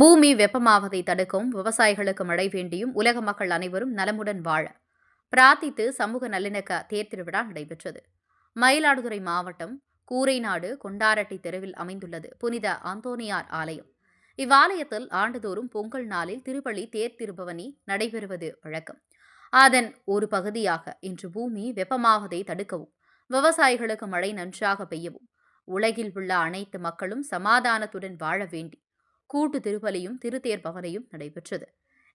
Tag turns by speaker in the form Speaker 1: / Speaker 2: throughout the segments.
Speaker 1: பூமி வெப்பமாவதை தடுக்கவும் விவசாயிகளுக்கு மழை வேண்டியும் உலக மக்கள் அனைவரும் நலமுடன் வாழ பிரார்த்தித்து சமூக நல்லிணக்க தேர் திருவிழா நடைபெற்றது. மயிலாடுதுறை மாவட்டம் கூரைநாடு கொண்டாரட்டி தெருவில் அமைந்துள்ளது புனித அந்தோனியார் ஆலயம். இவ்வாலயத்தில் ஆண்டுதோறும் பொங்கல் நாளில் திருப்பலி தேர் திருபவனி நடைபெறுவது வழக்கம். அதன் ஒரு பகுதியாக இன்று பூமி வெப்பமாவதை தடுக்கவும் விவசாயிகளுக்கு மழை நன்றாக பெய்யவும் உலகில் உள்ள அனைத்து மக்களும் சமாதானத்துடன் வாழ வேண்டி கூட்டு திருப்பலியும் திருத்தேர் பவனியும் நடைபெற்றது.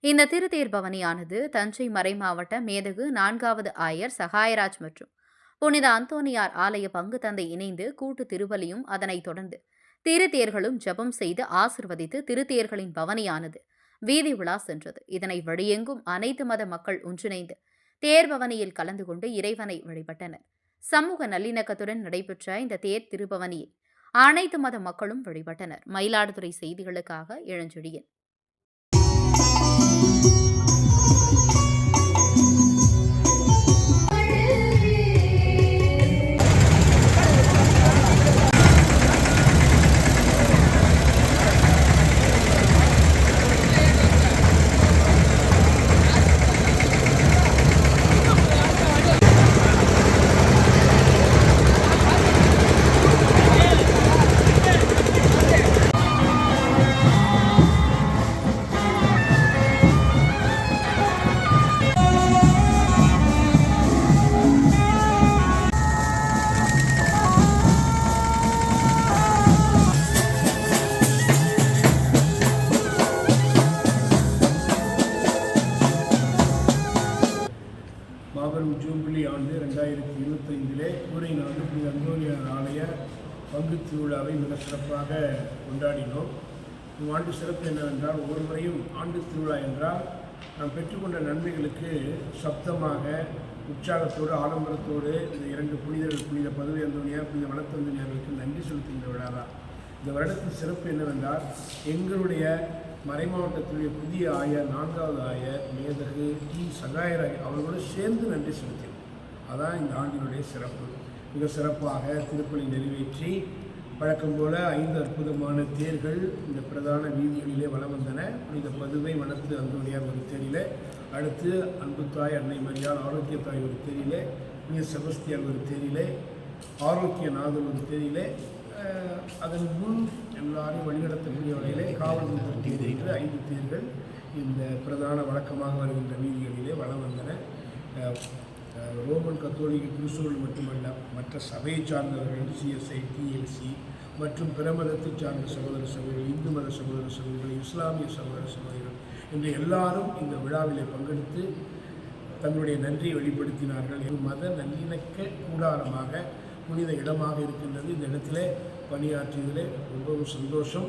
Speaker 1: இந்த திருத்தேர் பவனியானது தஞ்சை மறைமாவட்ட மேதகு 4வது ஆயர் சகாயராஜ் மற்றும் புனித அந்தோனியார் ஆலய பங்கு தந்தை இணைந்து கூட்டு திருப்பலியும் அதனைத் தொடர்ந்து திருத்தேர்களும் ஜபம் செய்து ஆசிர்வதித்து திருத்தேர்களின் பவனியானது வீதி உலா சென்றது. இதனை வழியெங்கும் அனைத்து மத மக்கள் ஒன்றிணைந்து தேர் பவனியில் கலந்து கொண்டு இறைவனை வழிபட்டனர். சமூக நல்லிணக்கத்துடன் நடைபெற்ற இந்த தேர் திருபவனியை அனைத்து மத மக்களும் வழிபட்டனர். மயிலாடுதுறை செய்திகளுக்காக இளஞ்செழியன்.
Speaker 2: மாபெரும் ஜூபிலி ஆண்டு 2025 கூரைநாடு புனித அந்தோனியார் ஆலய பங்கு திருவிழாவை மிக சிறப்பாக கொண்டாடினோம். இவ்வாண்டு சிறப்பு என்னவென்றால், ஒவ்வொரு முறையும் ஆண்டு திருவிழா என்றால் நாம் பெற்றுக்கொண்ட நன்மைகளுக்கு சப்தமாக உற்சாகத்தோடு ஆடம்பரத்தோடு இந்த 2 புனிதர்கள், புனித பதுவை அந்தோனியார், புனித வனத்தந்தோனியார்களுக்கு நன்றி செலுத்துகின்ற விழா தான். இந்த வருடத்தின் சிறப்பு என்னவென்றால், எங்களுடைய மறைமாவட்டத்துடைய புதிய ஆயர் 4வது ஆயர் மேதகு டி சகாயராஜ் அவர்களோடு சேர்ந்து நன்றி செலுத்தினோம். அதான் இந்த ஆண்டினுடைய சிறப்பு. மிக சிறப்பாக திருப்பலி நிறைவேற்றி வழக்கம் போல 5 அற்புதமான தேர்கள் இந்த பிரதான வீதிகளிலே வலம் வந்தன. புனித பதுவை வனத்து அந்தோனியார் ஒரு தேரிலே, அடுத்து அன்புத்தாய் அன்னை மரியாள் ஆரோக்கியத்தாய் ஒரு தேரிலே, புனித செபஸ்தியார் ஒரு தேரிலே, ஆரோக்கியநாதர் ஒரு தேரிலே, அதன் முன் எல்லாரையும் வழிநடத்தக்கூடிய வகையிலே காவல் நிறுத்தி என்று 5 தேர்கள் இந்த பிரதான வழக்கமாக வருகின்ற வீதிகளிலே வலம் வந்தன. ரோமன் கத்தோலிக்க கிறிஸ்தவர்கள் மட்டுமல்ல, மற்ற சபையை சார்ந்தவர்கள், CSI, TLC மற்றும் பிற மதத்தை சார்ந்த சகோதர சகோதரிகள், இந்து மத சகோதர சகோதரிகள், இஸ்லாமிய சகோதர சகோதரிகள் என்று எல்லாரும் இந்த விழாவிலே பங்கெடுத்து தங்களுடைய நன்றியை வெளிப்படுத்தினார்கள். மத நல்லிணக்க கூடாரமாக புனித இடமாக இருக்கின்றது. இந்த இடத்துல பணியாற்றியதிலே ரொம்பவும் சந்தோஷம்.